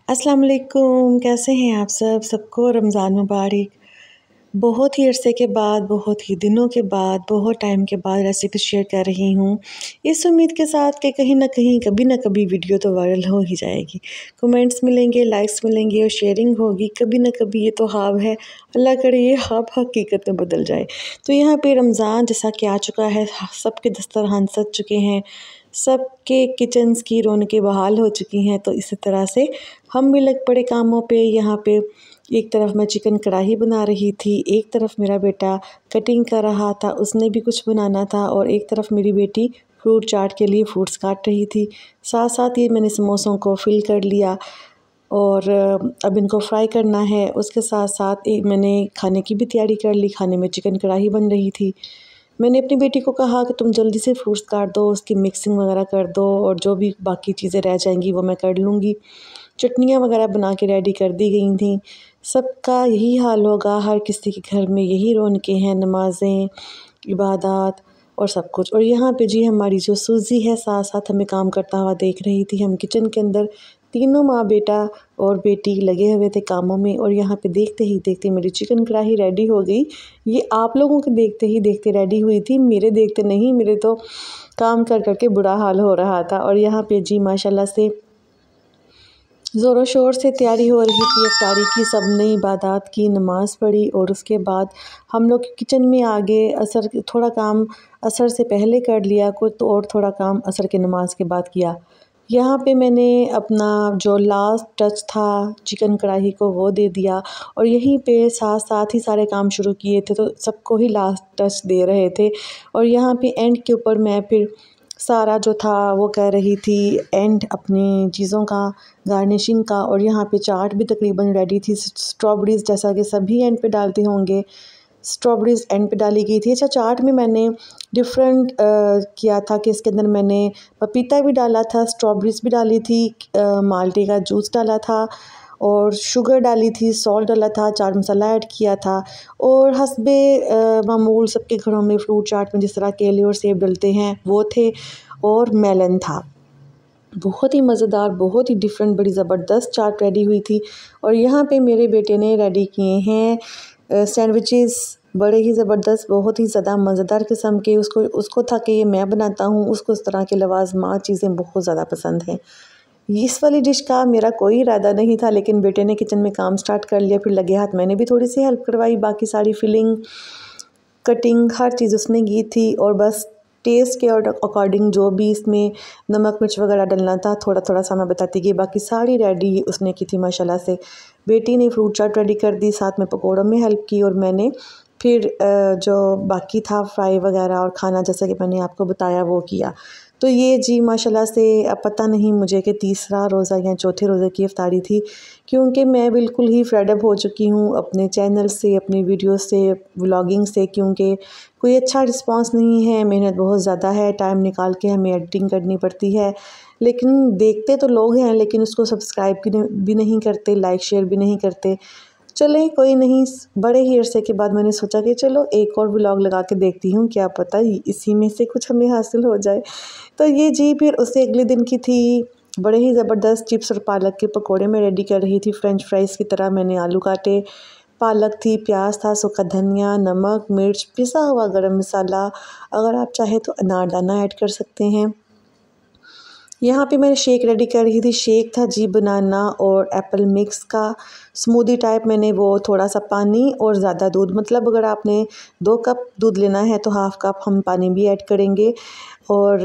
अस्सलाम वालेकुम, कैसे हैं आप सब? सबको रमज़ान मुबारक। बहुत ही अरसे के बाद, बहुत ही दिनों के बाद, बहुत टाइम के बाद रेसिपी शेयर कर रही हूँ। इस उम्मीद के साथ कि कहीं न कहीं, कभी न कभी वीडियो तो वायरल हो ही जाएगी। कमेंट्स मिलेंगे, लाइक्स मिलेंगे और शेयरिंग होगी। कभी न कभी ये तो ख्वाब है, अल्लाह करे ये ख्वाब हकीकत में बदल जाए। तो यहाँ पे रमज़ान जैसा कि आ चुका है, सबके दस्तरखान सज चुके हैं, सबके किचन्स की रौनकें बहाल हो चुकी हैं। तो इसी तरह से हम भी लग पड़े कामों पे। यहाँ पे एक तरफ मैं चिकन कढ़ाई बना रही थी, एक तरफ मेरा बेटा कटिंग कर रहा था, उसने भी कुछ बनाना था, और एक तरफ मेरी बेटी फ्रूट चाट के लिए फ्रूट्स काट रही थी। साथ साथ ही मैंने समोसों को फिल कर लिया और अब इनको फ्राई करना है। उसके साथ साथ मैंने खाने की भी तैयारी कर ली। खाने में चिकन कढ़ाई बन रही थी। मैंने अपनी बेटी को कहा कि तुम जल्दी से फ्रूट्स काट दो, उसकी मिक्सिंग वगैरह कर दो, और जो भी बाकी चीज़ें रह जाएंगी वो मैं कर लूँगी। चटनियाँ वगैरह बना के रेडी कर दी गई थी। सबका यही हाल होगा, हर किसी के घर में यही रौनकें हैं, नमाज़ें, इबादत और सब कुछ। और यहाँ पे जी हमारी जो सूजी है साथ साथ हमें काम करता हुआ देख रही थी। हम किचन के अंदर तीनों माँ बेटा और बेटी लगे हुए थे कामों में, और यहाँ पे देखते ही देखते मेरी चिकन कढ़ाई रेडी हो गई। ये आप लोगों के देखते ही देखते रेडी हुई थी, मेरे देखते नहीं। मेरे तो काम कर कर के बुरा हाल हो रहा था। और यहाँ पे जी माशाल्लाह से ज़ोरों शोर से तैयारी हो रही थी इफ्तारी की। सब ने इबादत की, नमाज़ पढ़ी, और उसके बाद हम लोग किचन में आ गए। थोड़ा काम असर से पहले कर लिया कुछ, तो और थोड़ा काम असर के नमाज के बाद किया। यहाँ पे मैंने अपना जो लास्ट टच था चिकन कढ़ाई को वो दे दिया, और यहीं पे साथ साथ ही सारे काम शुरू किए थे, तो सबको ही लास्ट टच दे रहे थे। और यहाँ पे एंड के ऊपर मैं फिर सारा जो था वो कर रही थी एंड अपनी चीज़ों का, गार्निशिंग का। और यहाँ पे चाट भी तकरीबन रेडी थी। स्ट्रॉबेरीज़ जैसा कि सभी एंड पे डालते होंगे, स्ट्रॉबेरीज़ एंड पे डाली गई थी। अच्छा, चाट में मैंने डिफरेंट किया था कि इसके अंदर मैंने पपीता भी डाला था, स्ट्रॉबेरीज़ भी डाली थी, माल्टे का जूस डाला था, और शुगर डाली थी, सॉल्ट डाला था, चाट मसाला ऐड किया था। और हस्बे मामूल सबके घरों में फ्रूट चाट में जिस तरह केले और सेब डलते हैं वो थे, और मेलन था। बहुत ही मज़ेदार, बहुत ही डिफरेंट, बड़ी ज़बरदस्त चाट रेडी हुई थी। और यहाँ पे मेरे बेटे ने रेडी किए हैं सैंडविचेस, बड़े ही ज़बरदस्त, बहुत ही ज़्यादा मज़ेदार किस्म के। उसको था कि ये मैं बनाता हूँ, उसको इस तरह के लवाजमा चीज़ें बहुत ज़्यादा पसंद हैं। इस वाली डिश का मेरा कोई इरादा नहीं था, लेकिन बेटे ने किचन में काम स्टार्ट कर लिया। फिर लगे हाथ मैंने भी थोड़ी सी हेल्प करवाई, बाकी सारी फिलिंग, कटिंग, हर चीज़ उसने की थी। और बस टेस्ट के और अकॉर्डिंग जो भी इसमें नमक मिर्च वगैरह डलना था थोड़ा थोड़ा सा मैं बताती गई, बाकी सारी रेडी उसने की थी माशाल्लाह से। बेटी ने फ्रूट चाट रेडी कर दी, साथ में पकौड़ों में हेल्प की, और मैंने फिर जो बाकी था फ्राई वगैरह और खाना जैसे कि मैंने आपको बताया वो किया। तो ये जी माशाल्लाह से अब पता नहीं मुझे कि तीसरा रोज़ा या चौथे रोज़े की इफ्तारी थी, क्योंकि मैं बिल्कुल ही फेड अप हो चुकी हूँ अपने चैनल से, अपनी वीडियो से, व्लॉगिंग से, क्योंकि कोई अच्छा रिस्पांस नहीं है। मेहनत बहुत ज़्यादा है, टाइम निकाल के हमें एडिटिंग करनी पड़ती है, लेकिन देखते तो लोग हैं लेकिन उसको सब्सक्राइब भी नहीं करते, लाइक शेयर भी नहीं करते। चलें कोई नहीं, बड़े ही अरसे के बाद मैंने सोचा कि चलो एक और व्लॉग लगा के देखती हूँ, क्या पता इसी में से कुछ हमें हासिल हो जाए। तो ये जी फिर उससे अगले दिन की थी। बड़े ही ज़बरदस्त चिप्स और पालक के पकोड़े मैं रेडी कर रही थी, फ्रेंच फ्राइज़ की तरह। मैंने आलू काटे, पालक थी, प्याज था, सूखा धनिया, नमक, मिर्च, पिसा हुआ गरम मसाला, अगर आप चाहे तो अनारदाना ऐड कर सकते हैं। यहाँ पे मैंने शेक रेडी कर रही थी। शेक था जी बनाना और एप्पल मिक्स का स्मूदी टाइप। मैंने वो थोड़ा सा पानी और ज़्यादा दूध, मतलब अगर आपने 2 कप दूध लेना है तो हाफ़ कप हम पानी भी ऐड करेंगे। और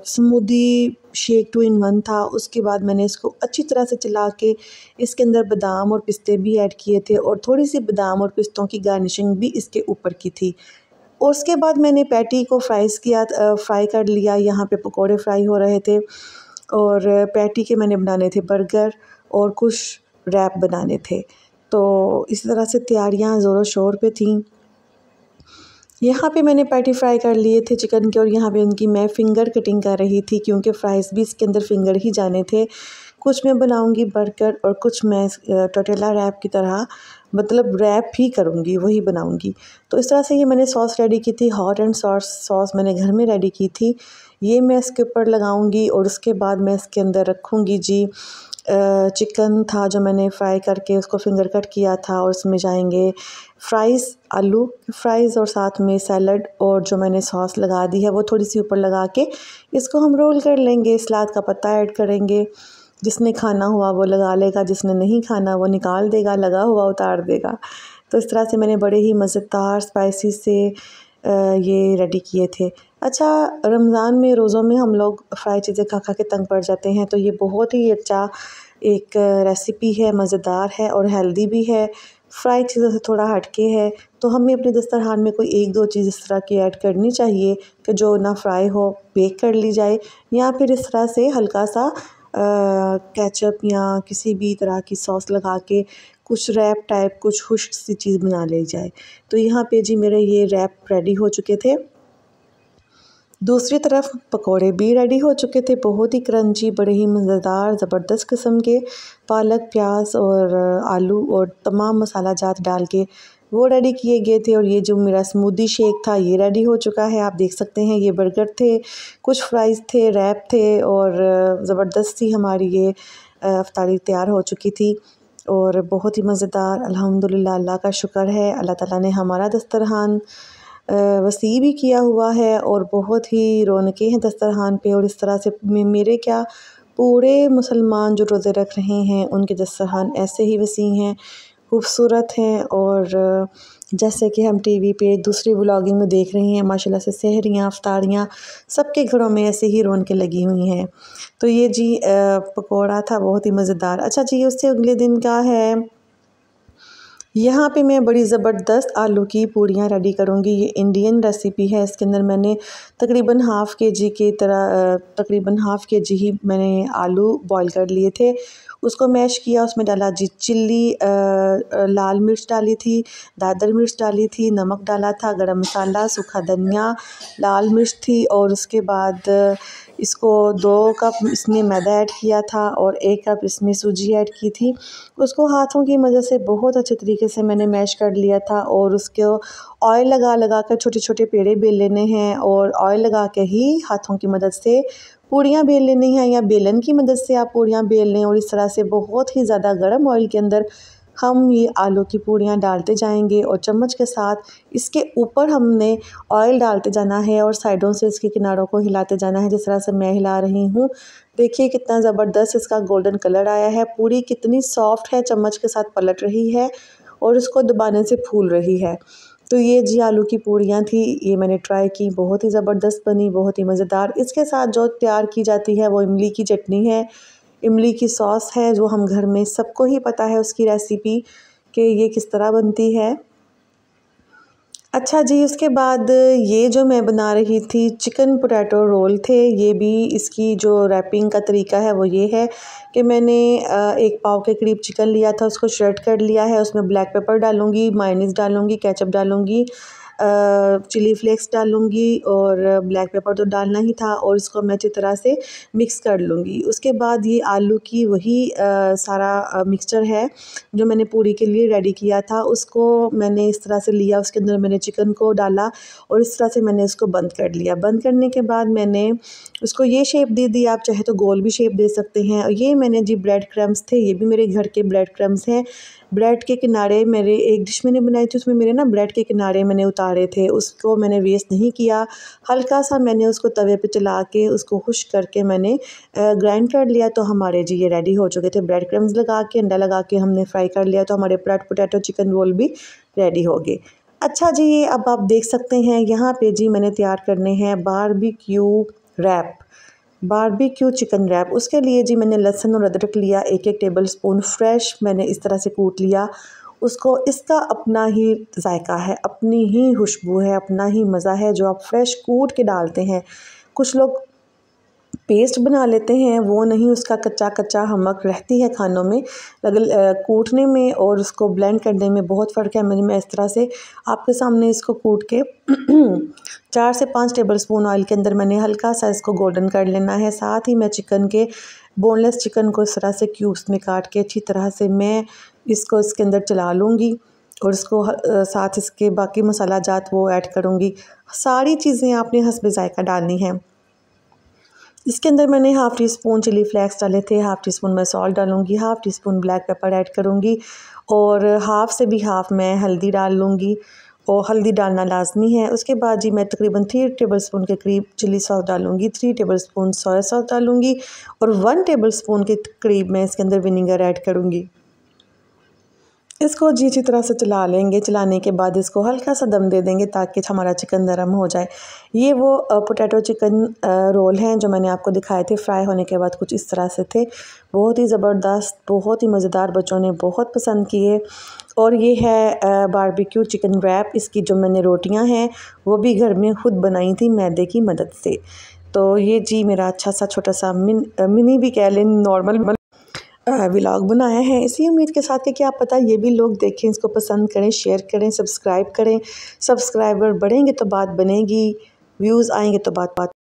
स्मूदी शेक 2 in 1 था। उसके बाद मैंने इसको अच्छी तरह से चला के इसके अंदर बादाम और पिस्ते भी ऐड किए थे, और थोड़ी सी बादाम और पिस्तों की गार्निशिंग भी इसके ऊपर की थी। और उसके बाद मैंने पैटी को फ्राई कर लिया। यहाँ पे पकोड़े फ्राई हो रहे थे, और पैटी के मैंने बनाने थे बर्गर, और कुछ रैप बनाने थे। तो इस तरह से तैयारियां ज़ोरों शोर पे थीं। यहाँ पे मैंने पैटी फ्राई कर लिए थे चिकन के, और यहाँ पे उनकी मैं फ़िंगर कटिंग कर रही थी, क्योंकि फ्राइज़ भी इसके अंदर फ़िंगर ही जाने थे। कुछ मैं बनाऊंगी बर्गर, और कुछ मैं टोटेला रैप की तरह, मतलब रैप ही करूँगी, वही बनाऊंगी। तो इस तरह से ये मैंने सॉस रेडी की थी, हॉट एंड सॉस मैंने घर में रेडी की थी। ये मैं इसके ऊपर लगाऊंगी, और उसके बाद मैं इसके अंदर रखूँगी जी चिकन था जो मैंने फ्राई करके उसको फिंगर कट किया था, और उसमें जाएंगे फ्राइज़, आलू फ्राइज़, और साथ में सैलड, और जो मैंने सॉस लगा दी है वो थोड़ी सी ऊपर लगा के इसको हम रोल कर लेंगे। सलाद का पत्ता ऐड करेंगे, जिसने खाना हुआ वो लगा लेगा, जिसने नहीं खाना वो निकाल देगा, लगा हुआ उतार देगा। तो इस तरह से मैंने बड़े ही मज़ेदार स्पाइसी से ये रेडी किए थे। अच्छा, रमज़ान में रोज़ों में हम लोग फ्राई चीज़ें खा खा के तंग पड़ जाते हैं, तो ये बहुत ही अच्छा एक रेसिपी है, मज़ेदार है और हेल्दी भी है, फ्राई चीज़ों से थोड़ा हटके है। तो हमें अपने दस्तरखान में कोई एक दो चीज़ इस तरह की ऐड करनी चाहिए कि जो ना फ्राई हो, बेक कर ली जाए, या फिर इस तरह से हल्का सा केचप या किसी भी तरह की सॉस लगा के कुछ रैप टाइप कुछ खुश्क सी चीज़ बना ली जाए। तो यहाँ पे जी मेरे ये रैप रेडी हो चुके थे। दूसरी तरफ पकोड़े भी रेडी हो चुके थे, बहुत ही क्रंची, बड़े ही मज़ेदार ज़बरदस्त किस्म के, पालक, प्याज और आलू और तमाम मसाला जात डाल के वो रेडी किए गए थे। और ये जो मेरा स्मूदी शेक था ये रेडी हो चुका है, आप देख सकते हैं। ये बर्गर थे, कुछ फ्राइज़ थे, रैप थे, और ज़बरदस्त सी हमारी ये इफ्तारी तैयार हो चुकी थी, और बहुत ही मज़ेदार। अल्हम्दुलिल्लाह, अल्लाह का शुक्र है, अल्लाह ताला ने हमारा दस्तरखान वसी भी किया हुआ है, और बहुत ही रौनकें हैं दस्तरखान पे। और इस तरह से मेरे क्या, पूरे मुसलमान जो रोज़े रख रहे हैं उनके दस्तरखान ऐसे ही वसी हैं, खूबसूरत हैं, और जैसे कि हम टीवी पे दूसरी व्लॉगिंग में देख रहे हैं, माशाल्लाह से सहरियाँ, इफ्तारियाँ सबके घरों में ऐसे ही रौनकें लगी हुई हैं। तो ये जी पकौड़ा था, बहुत ही मज़ेदार। अच्छा जी, उससे अगले दिन का है, यहाँ पे मैं बड़ी ज़बरदस्त आलू की पूड़ियाँ रेडी करूँगी। ये इंडियन रेसिपी है। इसके अंदर मैंने तकरीबन हाफ़ केजी की तरह तकरीबन हाफ़ केजी ही मैंने आलू बॉईल कर लिए थे। उसको मैश किया, उसमें डाला जी चिल्ली, लाल मिर्च डाली थी, दादर मिर्च डाली थी, नमक डाला था, गरम मसाला, सूखा धनिया, लाल मिर्च थी, और उसके बाद इसको 2 कप इसमें मैदा ऐड किया था और 1 कप इसमें सूजी ऐड की थी। उसको हाथों की मदद से बहुत अच्छे तरीके से मैंने मैश कर लिया था, और उसको ऑयल लगा लगा कर छोटे छोटे पेड़े बेल लेने हैं, और ऑयल लगा के ही हाथों की मदद से पूड़ियाँ बेल लेनी हैं, या बेलन की मदद से आप पूड़ियाँ बेल लें। और इस तरह से बहुत ही ज़्यादा गर्म ऑयल के अंदर हम ये आलू की पूड़ियाँ डालते जाएंगे, और चम्मच के साथ इसके ऊपर हमने ऑयल डालते जाना है, और साइडों से इसके किनारों को हिलाते जाना है, जिस तरह से मैं हिला रही हूँ। देखिए कितना ज़बरदस्त इसका गोल्डन कलर आया है, पूरी कितनी सॉफ्ट है, चम्मच के साथ पलट रही है और इसको दबाने से फूल रही है। तो ये जी आलू की पूड़ियाँ थी, ये मैंने ट्राई की, बहुत ही ज़बरदस्त बनी, बहुत ही मज़ेदार। इसके साथ जो तैयार की जाती है वो इमली की चटनी है, इमली की सॉस है, जो हम घर में सबको ही पता है उसकी रेसिपी कि ये किस तरह बनती है। अच्छा जी, उसके बाद ये जो मैं बना रही थी चिकन पोटैटो रोल थे, ये भी इसकी जो रैपिंग का तरीका है वो ये है कि मैंने 1 पाव के करीब चिकन लिया था, उसको श्रेड कर लिया है। उसमें ब्लैक पेपर डालूँगी, मायोनीज़ डालूँगी, केचप डालूँगी, चिली फ्लेक्स डालूँगी, और ब्लैक पेपर तो डालना ही था, और इसको मैं अच्छी तरह से मिक्स कर लूँगी। उसके बाद ये आलू की वही सारा मिक्सचर है जो मैंने पूड़ी के लिए रेडी किया था, उसको मैंने इस तरह से लिया, उसके अंदर मैंने चिकन को डाला, और इस तरह से मैंने इसको बंद कर लिया। बंद करने के बाद मैंने उसको ये शेप दे दी, आप चाहे तो गोल भी शेप दे सकते हैं। और ये मैंने जी ब्रेड क्रम्स थे, ये भी मेरे घर के ब्रेड क्रम्स हैं। ब्रेड के किनारे मेरे एक डिश मैंने बनाई थी, उसमें मेरे ना ब्रेड के किनारे मैंने उतारे थे, उसको मैंने वेस्ट नहीं किया, हल्का सा मैंने उसको तवे पे चला के उसको खुश्क करके मैंने ग्राइंड कर लिया। तो हमारे जी ये रेडी हो चुके थे, ब्रेड क्रम्स लगा के, अंडा लगा के हमने फ्राई कर लिया, तो हमारे पोटैटो चिकन रोल भी रेडी हो गए। अच्छा जी, ये अब आप देख सकते हैं यहाँ पे जी मैंने तैयार करने हैं barbecue wrap, barbecue chicken wrap. उसके लिए जी मैंने लहसुन और अदरक लिया, 1-1 टेबल स्पून फ्रेश मैंने इस तरह से कूट लिया। उसको, इसका अपना ही जायका है, अपनी ही खुशबू है, अपना ही मज़ा है जो आप फ्रेश कूट के डालते हैं। कुछ लोग पेस्ट बना लेते हैं, वो नहीं, उसका कच्चा कच्चा हमक रहती है खानों में, कूटने में और उसको ब्लेंड करने में बहुत फ़र्क है। मैं इस तरह से आपके सामने इसको कूट के 4 से 5 टेबल स्पून ऑयल के अंदर मैंने हल्का सा इसको गोल्डन कर लेना है। साथ ही मैं चिकन के बोनलेस चिकन को इस तरह से क्यूब्स में काट के अच्छी तरह से मैं इसको इसके अंदर चला लूँगी, और इसको साथ इसके बाकी मसाला जात वो ऐड करूँगी। सारी चीज़ें आपने हस्बे ज़ायका डालनी हैं। इसके अंदर मैंने half teaspoon chilli flakes डाले थे, हाफ़ टी स्पून मैं सॉल्ट डालूँगी, half teaspoon black pepper add करूँगी और हाफ़ से भी हाफ़ मैं हल्दी डाल लूँगी और हल्दी डालना लाजमी है। उसके बाद जी मैं तकरीबन 3 टेबलस्पून के करीब चिली सॉस डालूँगी, 3 टेबलस्पून सोया सॉस डालूँगी और 1 टेबलस्पून के करीब मैं इसके अंदर विनेगर ऐड करूँगी। इसको जी अच्छी तरह से चला लेंगे। चलाने के बाद इसको हल्का सा दम दे देंगे ताकि हमारा चिकन नरम हो जाए। ये वो पोटैटो चिकन रोल हैं जो मैंने आपको दिखाए थे। फ्राई होने के बाद कुछ इस तरह से थे। बहुत ही ज़बरदस्त, बहुत ही मज़ेदार, बच्चों ने बहुत पसंद किए। और ये है बारबेक्यू चिकन रैप। इसकी जो मैंने रोटियां हैं वो भी घर में ख़ुद बनाई थी मैदे की मदद से। तो ये जी मेरा अच्छा सा छोटा सा मिनी भी कह लें, नॉर्मल व्लॉग बनाया है। इसी उम्मीद के साथ कि क्या पता ये भी लोग देखें, इसको पसंद करें, शेयर करें, सब्सक्राइब करें। सब्सक्राइबर बढ़ेंगे तो बात बनेगी, व्यूज़ आएंगे तो बात